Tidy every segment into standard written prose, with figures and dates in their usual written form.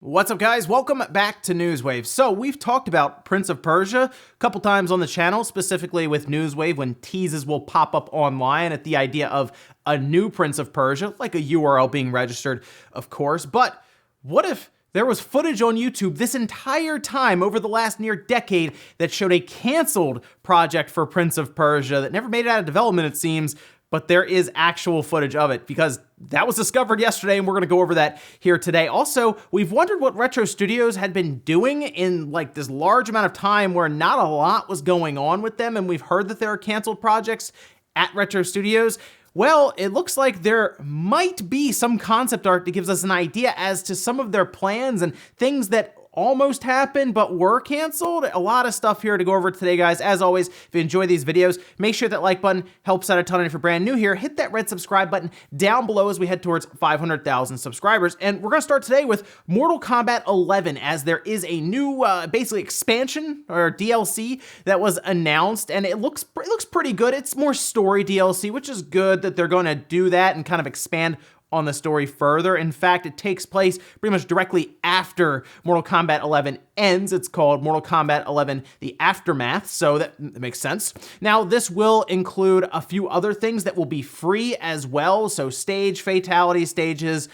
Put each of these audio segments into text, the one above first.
What's up, guys? Welcome back to Newswave. So we've talked about Prince of Persia a couple times on the channel, specifically with Newswave when teases will pop up online at the idea of a new Prince of Persia, like a URL being registered, of course. But what if there was footage on YouTube this entire time over the last near decade that showed a canceled project for Prince of Persia that never made it out of development, it seems, but there is actual footage of it because that was discovered yesterday, and we're going to go over that here today. Also, we've wondered what Retro Studios had been doing in like this large amount of time where not a lot was going on with them, and we've heard that there are canceled projects at Retro Studios. Well, it looks like there might be some concept art that gives us an idea as to some of their plans and things that almost happened but were canceled. A lot of stuff here to go over today, guys. As always, if you enjoy these videos, make sure that like button helps out a ton. And if you're brand new here, hit that red subscribe button down below as we head towards 500,000 subscribers. And we're going to start today with Mortal Kombat 11, as there is a new basically expansion or DLC that was announced, and it looks pretty good. It's more story DLC, which is good that they're going to do that and kind of expand on the story further. In fact, it takes place pretty much directly after Mortal Kombat 11 ends. It's called Mortal Kombat 11 The Aftermath, so that makes sense. Now, this will include a few other things that will be free as well, so stage fatality stages,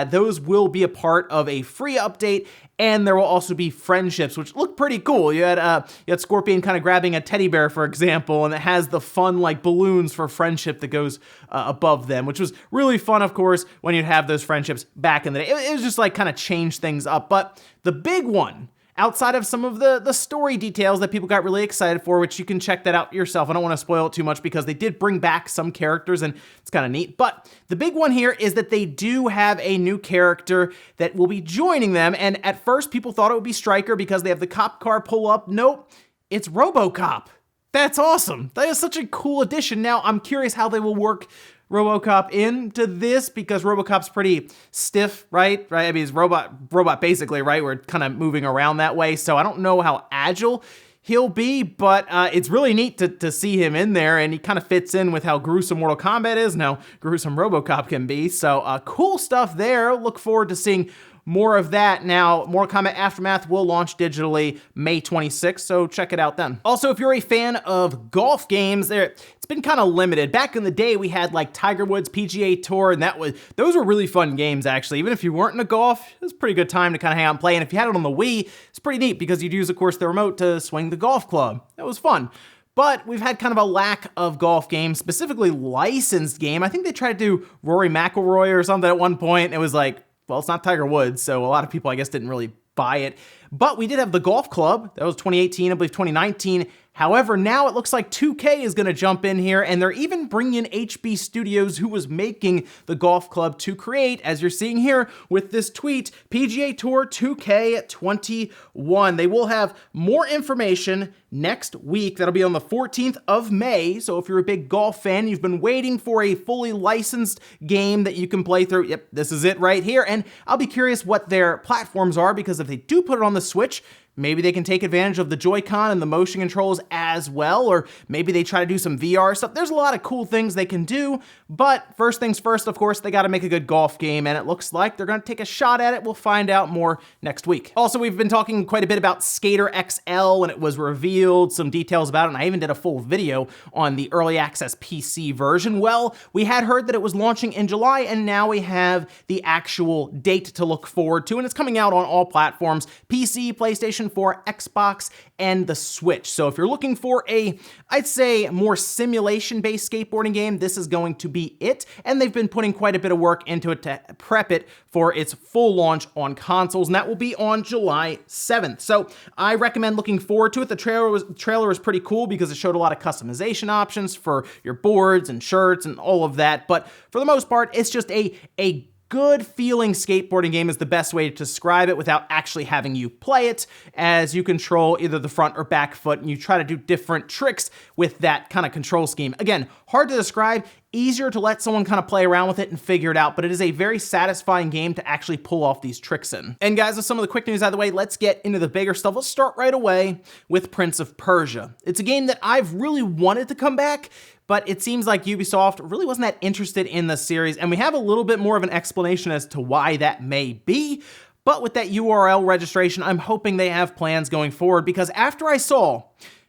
those will be a part of a free update, and there will also be friendships, which look pretty cool. You had Scorpion kind of grabbing a teddy bear, for example, and it has the fun like balloons for friendship that goes above them, which was really fun, of course, when you'd have those friendships back in the day. It was just like kind of changed things up. But the big one, outside of some of the story details that people got really excited for, which you can check that out yourself. I don't want to spoil it too much because they did bring back some characters and it's kind of neat. But the big one here is that they do have a new character that will be joining them. And at first people thought it would be Stryker because they have the cop car pull up. Nope, it's Robocop. That's awesome. That is such a cool addition. Now, I'm curious how they will work Robocop into this because Robocop's pretty stiff, right? I mean, he's robot basically, right? We're kind of moving around that way. So I don't know how agile he'll be, but it's really neat to see him in there, and he kind of fits in with how gruesome Mortal Kombat is and how gruesome Robocop can be. So cool stuff there. Look forward to seeing more of that. Now, Mortal Kombat Aftermath will launch digitally May 26th, so check it out then. Also, if you're a fan of golf games, it's been kind of limited. Back in the day, we had like Tiger Woods, PGA Tour, and those were really fun games, actually. Even if you weren't into golf, it was a pretty good time to kind of hang out and play. And if you had it on the Wii, it's pretty neat because you'd use, of course, the remote to swing the golf club. That was fun. But we've had kind of a lack of golf games, specifically licensed game. I think they tried to do Rory McIlroy or something at one point, and it was like, well, it's not Tiger Woods, so a lot of people, I guess, didn't really buy it. But we did have the Golf Club. That was 2018, I believe 2019. However, now it looks like 2K is going to jump in here, and they're even bringing in HB Studios, who was making the Golf Club, to create, as you're seeing here with this tweet, PGA Tour 2K21. They will have more information next week. That'll be on the 14th of May. So if you're a big golf fan, you've been waiting for a fully licensed game that you can play through, yep, this is it right here. And I'll be curious what their platforms are, because if they do put it on the Switch, maybe they can take advantage of the Joy-Con and the motion controls as well, or maybe they try to do some VR stuff. There's a lot of cool things they can do, but first things first, of course, they got to make a good golf game, and it looks like they're going to take a shot at it. We'll find out more next week. Also, we've been talking quite a bit about Skater XL, and it was revealed some details about it, and I even did a full video on the early access PC version. Well, we had heard that it was launching in July, and now we have the actual date to look forward to, and it's coming out on all platforms: PC, PlayStation 4, Xbox, and the Switch. So if you're looking for I'd say more simulation-based skateboarding game, this is going to be it. And they've been putting quite a bit of work into it to prep it for its full launch on consoles, and that will be on July 7th. So I recommend looking forward to it. The trailer was pretty cool because it showed a lot of customization options for your boards and shirts and all of that. But for the most part, it's just a good feeling skateboarding game is the best way to describe it without actually having you play it, as you control either the front or back foot and you try to do different tricks with that kind of control scheme. Again, hard to describe, easier to let someone kind of play around with it and figure it out, but it is a very satisfying game to actually pull off these tricks in. And guys, with some of the quick news out of the way, let's get into the bigger stuff. Let's start right away with Prince of Persia. It's a game that I've really wanted to come back, but it seems like Ubisoft really wasn't that interested in the series, and we have a little bit more of an explanation as to why that may be. But with that URL registration, I'm hoping they have plans going forward, because after I saw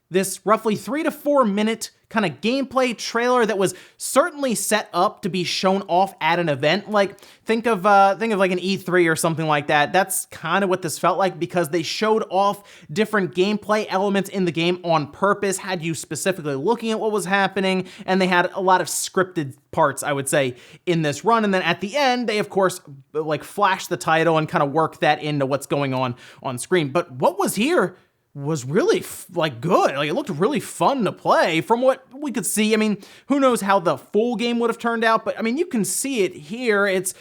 this roughly 3 to 4 minute kind of gameplay trailer that was certainly set up to be shown off at an event, like think of like an E3 or something like that. That's kind of what this felt like, because they showed off different gameplay elements in the game on purpose, had you specifically looking at what was happening, and they had a lot of scripted parts, I would say, in this run. And then at the end, they of course like flash the title and kind of work that into what's going on screen. But what was here was really like good. Like, it looked really fun to play from what we could see. I mean, who knows how the full game would have turned out, but I mean, you can see it here. It's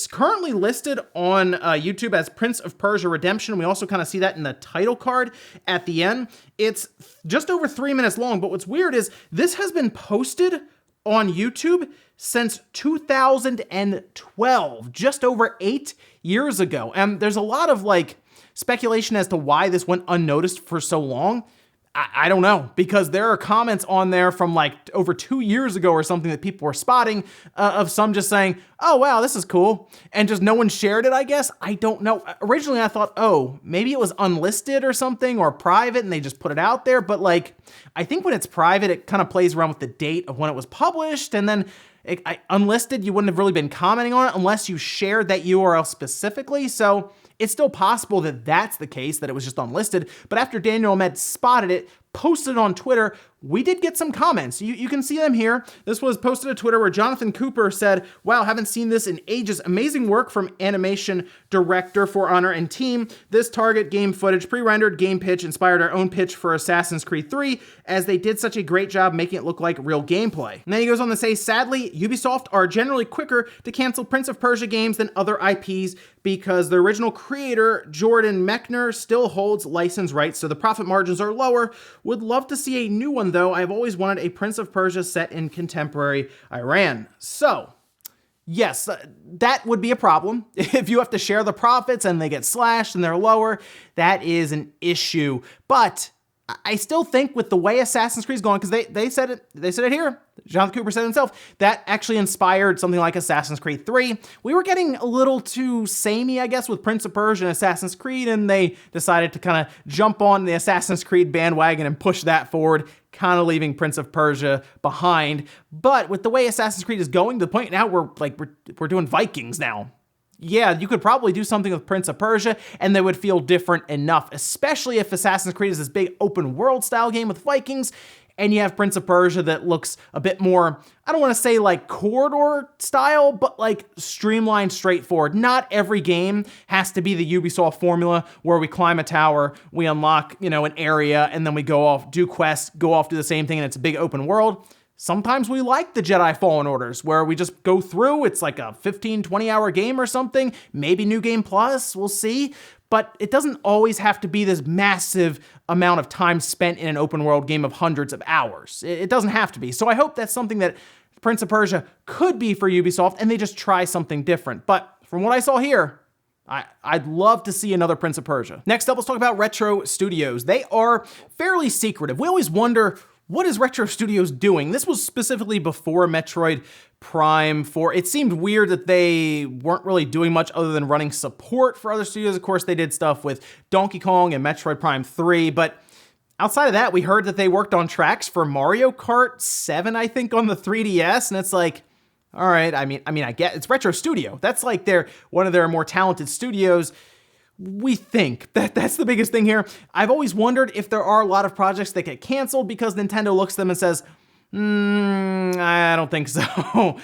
currently listed on YouTube as Prince of Persia Redemption. We also kind of see that in the title card at the end. It's just over 3 minutes long, but what's weird is this has been posted on YouTube since 2012, just over 8 years ago. And there's a lot of like speculation as to why this went unnoticed for so long. I don't know, because there are comments on there from like over 2 years ago or something that people were spotting of some just saying, oh, wow, this is cool. And just no one shared it, I guess. I don't know. Originally, I thought, oh, maybe it was unlisted or something, or private, and they just put it out there. But like, I think when it's private, it kind of plays around with the date of when it was published. And then unlisted, you wouldn't have really been commenting on it unless you shared that URL specifically. So it's still possible that that's the case, that it was just unlisted. But after Daniel Ahmed spotted it, posted it on Twitter, we did get some comments. You can see them here. This was posted to Twitter where Jonathan Cooper said, wow, haven't seen this in ages. Amazing work from animation director For Honor and team. This target game footage, pre-rendered game pitch inspired our own pitch for Assassin's Creed 3, as they did such a great job making it look like real gameplay. And then he goes on to say, sadly, Ubisoft are generally quicker to cancel Prince of Persia games than other IPs because the original creator, Jordan Mechner, still holds license rights, so the profit margins are lower. Would love to see a new one, though. I've always wanted a Prince of Persia set in contemporary Iran. So, yes, that would be a problem. If you have to share the profits and they get slashed and they're lower, that is an issue. But I still think with the way Assassin's Creed is going, because they said it here, Jonathan Cooper said himself, that actually inspired something like Assassin's Creed 3. We were getting a little too samey, I guess, with Prince of Persia and Assassin's Creed, and they decided to kind of jump on the Assassin's Creed bandwagon and push that forward, kind of leaving Prince of Persia behind. But with the way Assassin's Creed is going, to the point now we're doing Vikings now. Yeah, you could probably do something with Prince of Persia and they would feel different enough, especially if Assassin's Creed is this big open world style game with Vikings and you have Prince of Persia that looks a bit more, I don't want to say like corridor style, but like streamlined, straightforward. Not every game has to be the Ubisoft formula where we climb a tower, we unlock, an area, and then we go off, do quests, go off, do the same thing, and it's a big open world. Sometimes we like the Jedi Fallen Orders, where we just go through, it's like a 15, 20-hour game or something, maybe New Game Plus, we'll see. But it doesn't always have to be this massive amount of time spent in an open world game of hundreds of hours. It doesn't have to be. So I hope that's something that Prince of Persia could be for Ubisoft, and they just try something different. But from what I saw here, I'd love to see another Prince of Persia. Next up, let's talk about Retro Studios. They are fairly secretive. We always wonder, what is Retro Studios doing? This was specifically before Metroid Prime 4. It seemed weird that they weren't really doing much other than running support for other studios. Of course, they did stuff with Donkey Kong and Metroid Prime 3, but outside of that, we heard that they worked on tracks for Mario Kart 7, I think, on the 3DS, and it's like, all right, I mean, I get it's Retro Studio. That's like one of their more talented studios. We think that's the biggest thing here. I've always wondered if there are a lot of projects that get canceled because Nintendo looks at them and says, I don't think so.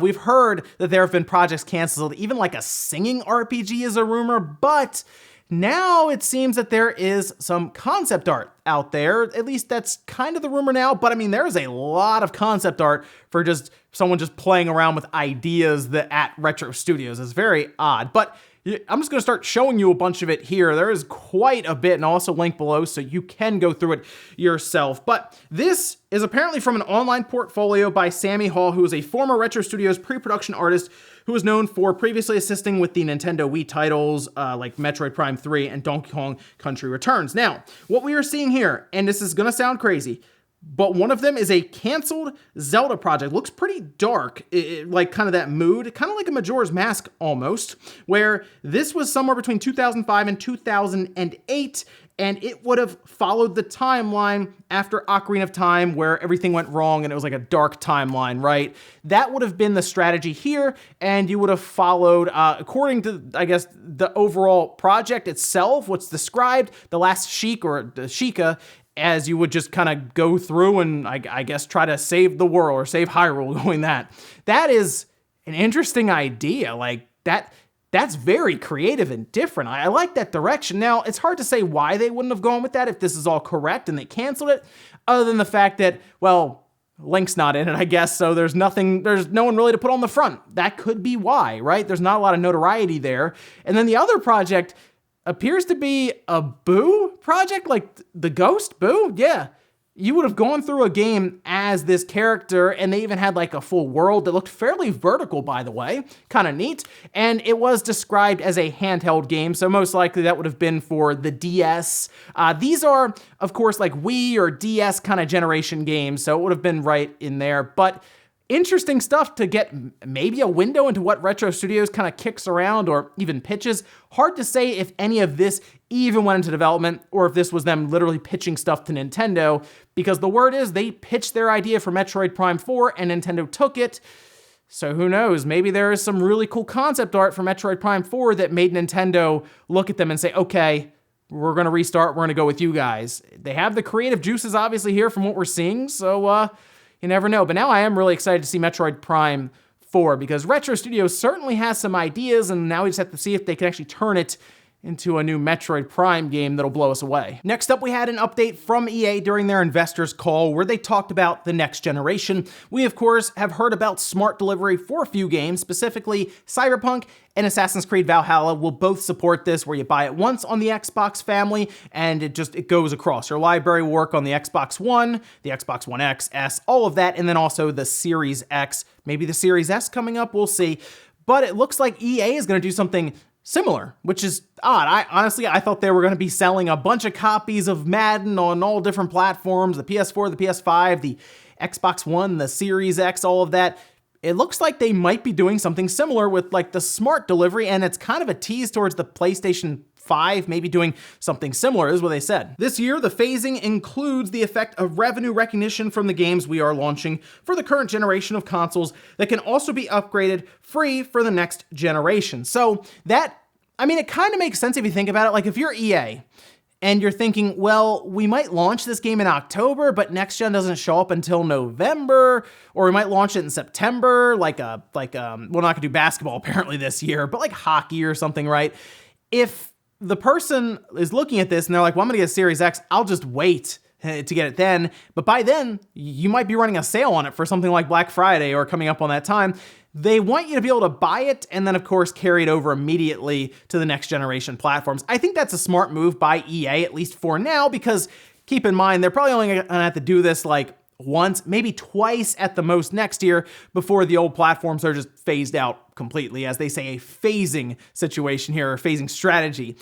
We've heard that there have been projects canceled, even like a singing RPG is a rumor, but now it seems that there is some concept art out there. At least that's kind of the rumor now, but I mean, there's a lot of concept art for just someone just playing around with ideas at Retro Studios. It's very odd, but I'm just going to start showing you a bunch of it here. There is quite a bit, and I'll also link below so you can go through it yourself. But this is apparently from an online portfolio by Sammy Hall, who is a former Retro Studios pre-production artist who was known for previously assisting with the Nintendo Wii titles like Metroid Prime 3 and Donkey Kong Country Returns. Now, what we are seeing here, and this is going to sound crazy, but one of them is a canceled Zelda project. Looks pretty dark, like kind of that mood, kind of like a Majora's Mask almost, where this was somewhere between 2005 and 2008, and it would have followed the timeline after Ocarina of Time, where everything went wrong and it was like a dark timeline, right? That would have been the strategy here, and you would have followed, according to, I guess, the overall project itself, what's described, the last Sheik or the Sheikah, as you would just kind of go through and I guess try to save the world or save Hyrule going that. That is an interesting idea. Like that's very creative and different. I like that direction. Now, it's hard to say why they wouldn't have gone with that if this is all correct and they canceled it, other than the fact that, well, Link's not in it, I guess, so there's no one really to put on the front. That could be why, right? There's not a lot of notoriety there. And then the other project appears to be a Boo project, like the Ghost Boo. Yeah, you would have gone through a game as this character, and they even had like a full world that looked fairly vertical, by the way, kind of neat. And it was described as a handheld game, so most likely that would have been for the DS. These are, of course, like Wii or DS kind of generation games, so it would have been right in there. But interesting stuff to get maybe a window into what Retro Studios kind of kicks around or even pitches. Hard to say if any of this even went into development or if this was them literally pitching stuff to Nintendo, because the word is they pitched their idea for Metroid Prime 4 and Nintendo took it. So who knows, maybe there is some really cool concept art for Metroid Prime 4 that made Nintendo look at them and say, okay, we're going to restart, we're going to go with you guys. They have the creative juices obviously here from what we're seeing, so you never know. But now I am really excited to see Metroid Prime 4 because Retro Studios certainly has some ideas, and now we just have to see if they can actually turn it into a new Metroid Prime game that'll blow us away. Next up, we had an update from EA during their investors call where they talked about the next generation. We, of course, have heard about smart delivery for a few games, specifically Cyberpunk and Assassin's Creed Valhalla will both support this, where you buy it once on the Xbox family and it goes across. Your library will work on the Xbox One, the Xbox One X, S, all of that, and then also the Series X, maybe the Series S coming up, we'll see. But it looks like EA is going to do something similar, which is odd. I thought they were going to be selling a bunch of copies of Madden on all different platforms, the PS4, the PS5, the Xbox One, the Series X, all of that. It looks like they might be doing something similar with like the smart delivery, and it's kind of a tease towards the PlayStation 5, maybe doing something similar, is what they said. This year, the phasing includes the effect of revenue recognition from the games we are launching for the current generation of consoles that can also be upgraded free for the next generation. So that, I mean, it kind of makes sense if you think about it. Like if you're EA and you're thinking, well, we might launch this game in October, but next gen doesn't show up until November, or we might launch it in September, we're not gonna do basketball apparently this year, but like hockey or something, right? If the person is looking at this and they're like, well, I'm gonna get a Series X, I'll just wait to get it then. But by then, you might be running a sale on it for something like Black Friday or coming up on that time. They want you to be able to buy it and then, of course, carry it over immediately to the next generation platforms. I think that's a smart move by EA, at least for now, because keep in mind, they're probably only gonna have to do this like once, maybe twice at the most next year before the old platforms are just phased out completely, as they say, a phasing situation here, or phasing strategy.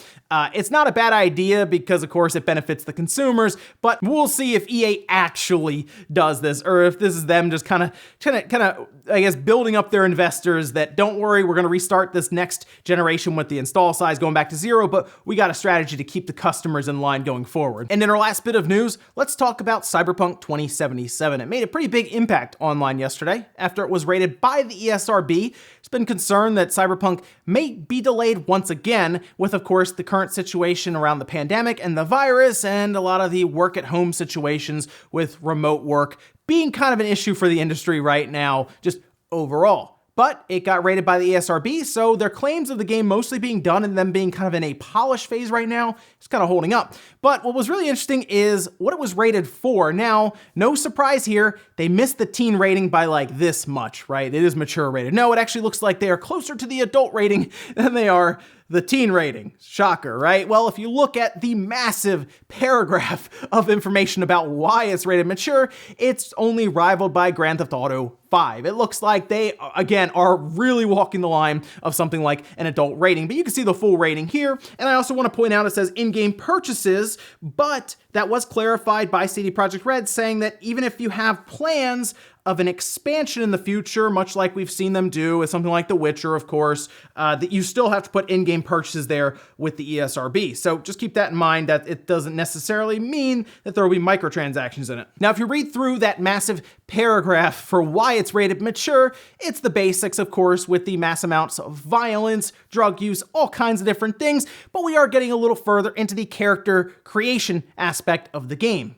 It's not a bad idea because, of course, it benefits the consumers, but we'll see if EA actually does this, or if this is them just kind of, I guess, building up their investors that, don't worry, we're going to restart this next generation with the install size going back to 0, but we got a strategy to keep the customers in line going forward. And in our last bit of news, let's talk about Cyberpunk 2077. It made a pretty big impact online yesterday after it was rated by the ESRB. It's been concerned that Cyberpunk may be delayed once again with, of course, the current situation around the pandemic and the virus and a lot of the work at home situations with remote work being kind of an issue for the industry right now, just overall. But it got rated by the ESRB, so their claims of the game mostly being done and them being kind of in a polish phase right now is kind of holding up. But what was really interesting is what it was rated for. Now, no surprise here, they missed the teen rating by like this much, right? It is mature rated. No, it actually looks like they are closer to the adult rating than they are the teen rating. Shocker, right? Well, if you look at the massive paragraph of information about why it's rated mature, it's only rivaled by Grand Theft Auto 5. It looks like they, again, are really walking the line of something like an adult rating, but you can see the full rating here. And I also want to point out it says in-game purchases, but that was clarified by CD Projekt Red, saying that even if you have plans of an expansion in the future, much like we've seen them do with something like The Witcher, of course, that you still have to put in-game purchases there with the ESRB. So just keep that in mind, that it doesn't necessarily mean that there will be microtransactions in it. Now, if you read through that massive paragraph for why it's rated mature, it's the basics, of course, with the mass amounts of violence, drug use, all kinds of different things, but we are getting a little further into the character creation aspect of the game.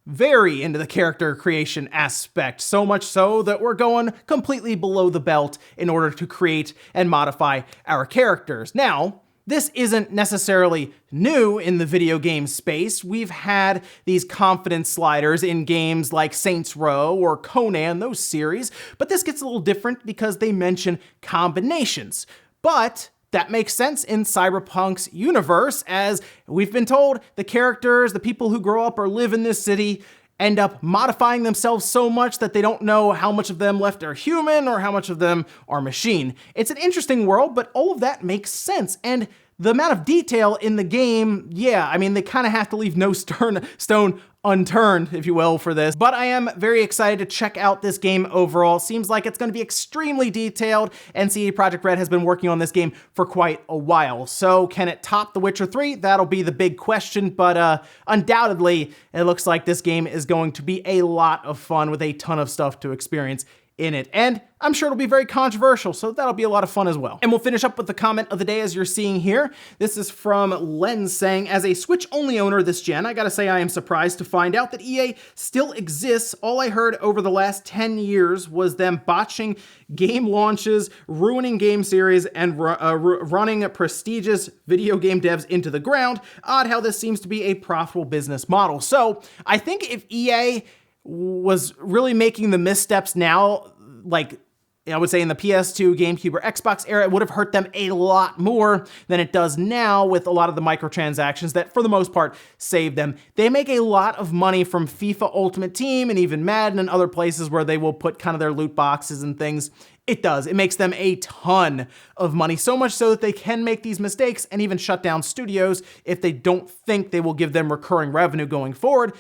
Very into the character creation aspect, so much so that we're going completely below the belt in order to create and modify our characters. Now, this isn't necessarily new in the video game space. We've had these confidence sliders in games like Saints Row or Conan, those series, but this gets a little different because they mention combinations. But that makes sense in Cyberpunk's universe, as we've been told the characters, the people who grow up or live in this city, end up modifying themselves so much that they don't know how much of them left are human or how much of them are machine. It's an interesting world, but all of that makes sense. And the amount of detail in the game, yeah, I mean, they kind of have to leave no stone unturned, if you will, for this. But I am very excited to check out this game overall. Seems like it's going to be extremely detailed, and CD Projekt Red has been working on this game for quite a while. So can it top The Witcher 3? That'll be the big question, but undoubtedly, it looks like this game is going to be a lot of fun with a ton of stuff to experience in it. And I'm sure it'll be very controversial, so that'll be a lot of fun as well. And we'll finish up with the comment of the day as you're seeing here. This is from Len saying, as a Switch-only owner this gen, I gotta say I am surprised to find out that EA still exists. All I heard over the last 10 years was them botching game launches, ruining game series, and running prestigious video game devs into the ground. Odd how this seems to be a profitable business model. So I think if EA was really making the missteps now, like I would say in the PS2, GameCube, or Xbox era, it would have hurt them a lot more than it does now with a lot of the microtransactions that, for the most part, save them. They make a lot of money from FIFA Ultimate Team and even Madden and other places where they will put kind of their loot boxes and things. It does. It makes them a ton of money, so much so that they can make these mistakes and even shut down studios if they don't think they will give them recurring revenue going forward.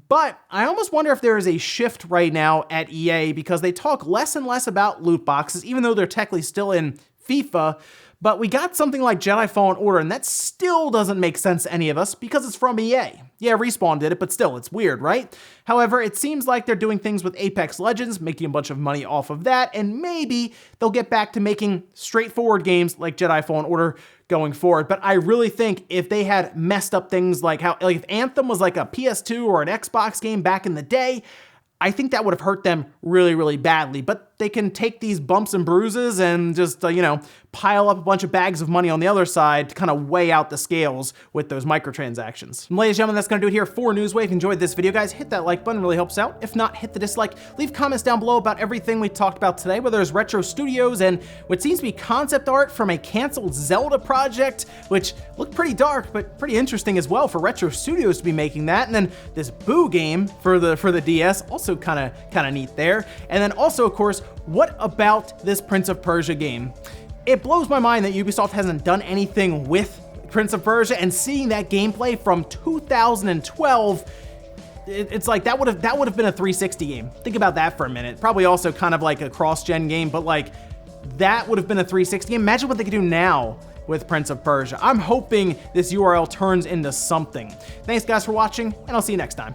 But I almost wonder if there is a shift right now at EA, because they talk less and less about loot boxes, even though they're technically still in FIFA. But we got something like Jedi Fallen Order, and that still doesn't make sense to any of us because it's from EA. Yeah, Respawn did it, but still, it's weird, right? However, it seems like they're doing things with Apex Legends, making a bunch of money off of that, and maybe they'll get back to making straightforward games like Jedi Fallen Order going forward. But I really think if they had messed up things like if Anthem was like a PS2 or an Xbox game back in the day, I think that would have hurt them really, really badly. But they can take these bumps and bruises and just, pile up a bunch of bags of money on the other side to kind of weigh out the scales with those microtransactions. And ladies and gentlemen, that's going to do it here for Newswave. If you enjoyed this video, guys, hit that like button, really helps out. If not, hit the dislike. Leave comments down below about everything we talked about today, whether it's Retro Studios and what seems to be concept art from a canceled Zelda project, which looked pretty dark, but pretty interesting as well for Retro Studios to be making that. And then this Boo game for the DS, also kind of neat there. And then also, of course, what about this Prince of Persia game? It blows my mind that Ubisoft hasn't done anything with Prince of Persia, and seeing that gameplay from 2012, it's like that would have been a 360 game. Think about that for a minute. Probably also kind of like a cross-gen game, but like that would have been a 360 game. Imagine what they could do now with Prince of Persia. I'm hoping this URL turns into something. Thanks guys for watching, and I'll see you next time.